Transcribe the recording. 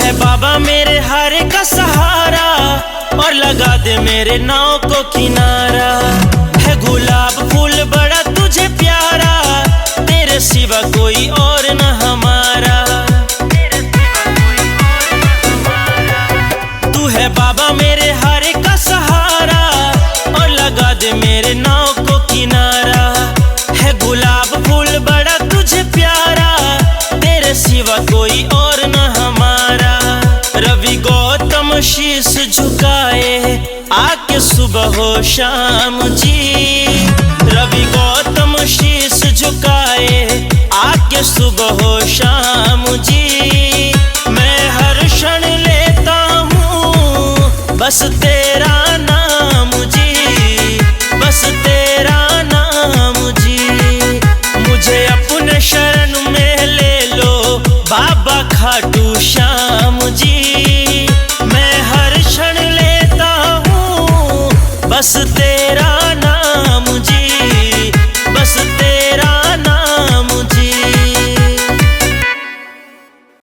है बाबा मेरे हारे का सहारा, और लगा दे मेरे नाव को किनारा। है गुलाब फूल बड़ा तुझे प्यारा, तेरे सिवा कोई और न हमारा। तू है बाबा मेरे हारे का सहारा, और लगा दे मेरे नाव को किनारा। है गुलाब फूल बड़ा तुझे प्यारा, तेरे सिवा कोई और न हमारा। रवि गौतम शीश झुकाए आके सुबह हो शाम जी। रवि गौतम शीश झुकाए आके सुबह हो शाम जी। मैं हर क्षण लेता हूँ बस तेरा नाम जी, बस तेरा नाम जी। मुझे अपने शरण में ले लो बाबा खाटू श्याम जी। मैं हर क्षण लेता हूँ बस